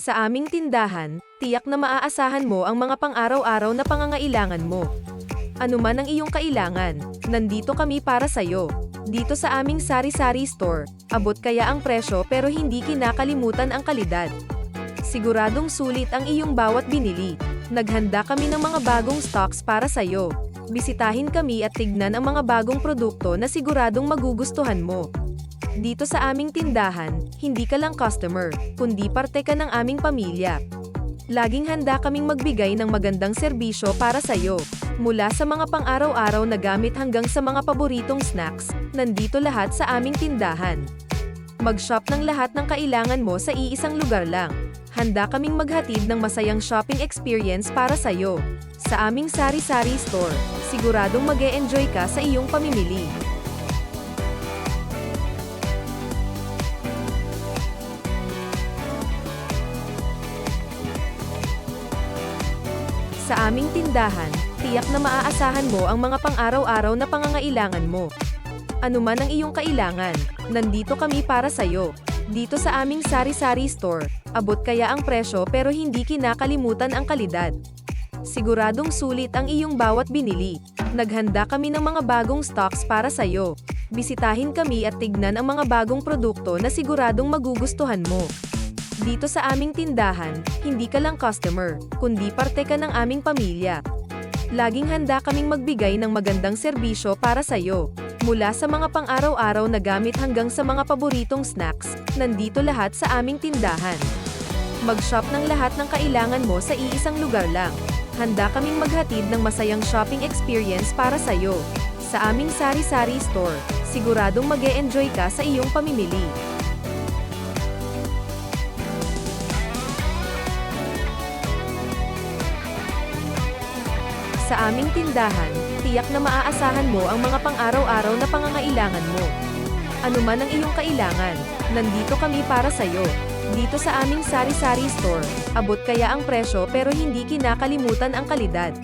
Sa aming tindahan, tiyak na maaasahan mo ang mga pang-araw-araw na pangangailangan mo. Ano man ang iyong kailangan, nandito kami para sa'yo. Dito sa aming sari-sari store, abot kaya ang presyo pero hindi kinakalimutan ang kalidad. Siguradong sulit ang iyong bawat binili. Naghanda kami ng mga bagong stocks para sa'yo. Bisitahin kami at tignan ang mga bagong produkto na siguradong magugustuhan mo. Dito sa aming tindahan, hindi ka lang customer, kundi parte ka ng aming pamilya. Laging handa kaming magbigay ng magandang serbisyo para sa'yo. Mula sa mga pang-araw-araw na gamit hanggang sa mga paboritong snacks, nandito lahat sa aming tindahan. Mag-shop ng lahat ng kailangan mo sa iisang lugar lang. Handa kaming maghatid ng masayang shopping experience para sa'yo. Sa aming sari-sari store, siguradong mag-e-enjoy ka sa iyong pamimili. Sa aming tindahan, tiyak na maaasahan mo ang mga pang-araw-araw na pangangailangan mo. Ano man ang iyong kailangan, nandito kami para sa'yo. Dito sa aming sari-sari store, abot kaya ang presyo pero hindi kinakalimutan ang kalidad. Siguradong sulit ang iyong bawat binili. Naghanda kami ng mga bagong stocks para sa'yo. Bisitahin kami at tignan ang mga bagong produkto na siguradong magugustuhan mo. Dito sa aming tindahan, hindi ka lang customer, kundi parte ka ng aming pamilya. Laging handa kaming magbigay ng magandang serbisyo para sa'yo. Mula sa mga pang-araw-araw na gamit hanggang sa mga paboritong snacks, nandito lahat sa aming tindahan. Mag-shop ng lahat ng kailangan mo sa iisang lugar lang. Handa kaming maghatid ng masayang shopping experience para sa'yo. Sa aming sari-sari store, siguradong mag-e-enjoy ka sa iyong pamimili. Sa aming tindahan, tiyak na maaasahan mo ang mga pang-araw-araw na pangangailangan mo. Ano man ang iyong kailangan, nandito kami para sa'yo. Dito sa aming sari-sari store, abot kaya ang presyo pero hindi kinakalimutan ang kalidad.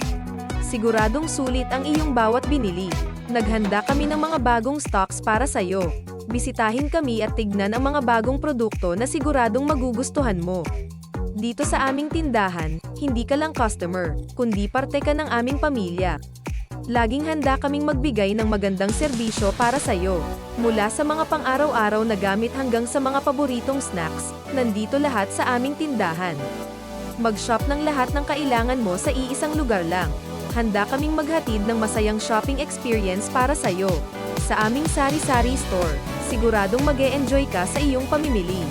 Siguradong sulit ang iyong bawat binili. Naghanda kami ng mga bagong stocks para sa'yo. Bisitahin kami at tignan ang mga bagong produkto na siguradong magugustuhan mo. Dito sa aming tindahan, hindi ka lang customer, kundi parte ka ng aming pamilya. Laging handa kaming magbigay ng magandang serbisyo para sa'yo. Mula sa mga pang-araw-araw na gamit hanggang sa mga paboritong snacks, nandito lahat sa aming tindahan. Mag-shop ng lahat ng kailangan mo sa iisang lugar lang. Handa kaming maghatid ng masayang shopping experience para sa'yo. Sa aming sari-sari store, siguradong mag-e-enjoy ka sa iyong pamimili.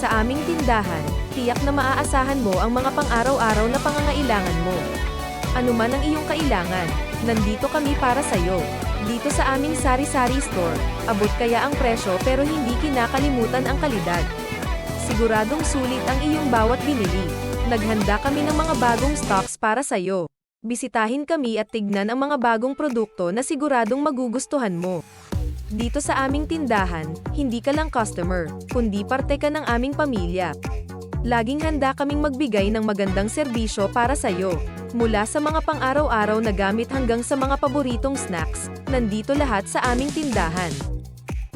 Sa aming tindahan, tiyak na maaasahan mo ang mga pang-araw-araw na pangangailangan mo. Ano man ang iyong kailangan, nandito kami para sa'yo. Dito sa aming sari-sari store, abot kaya ang presyo pero hindi kinakalimutan ang kalidad. Siguradong sulit ang iyong bawat binili. Naghanda kami ng mga bagong stocks para sa'yo. Bisitahin kami at tignan ang mga bagong produkto na siguradong magugustuhan mo. Dito sa aming tindahan, hindi ka lang customer, kundi parte ka ng aming pamilya. Laging handa kaming magbigay ng magandang serbisyo para sa'yo. Mula sa mga pang-araw-araw na gamit hanggang sa mga paboritong snacks, nandito lahat sa aming tindahan.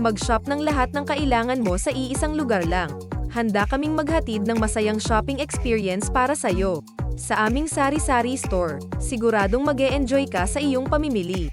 Mag-shop ng lahat ng kailangan mo sa iisang lugar lang. Handa kaming maghatid ng masayang shopping experience para sa'yo. Sa aming sari-sari store, siguradong mag-e-enjoy ka sa iyong pamimili.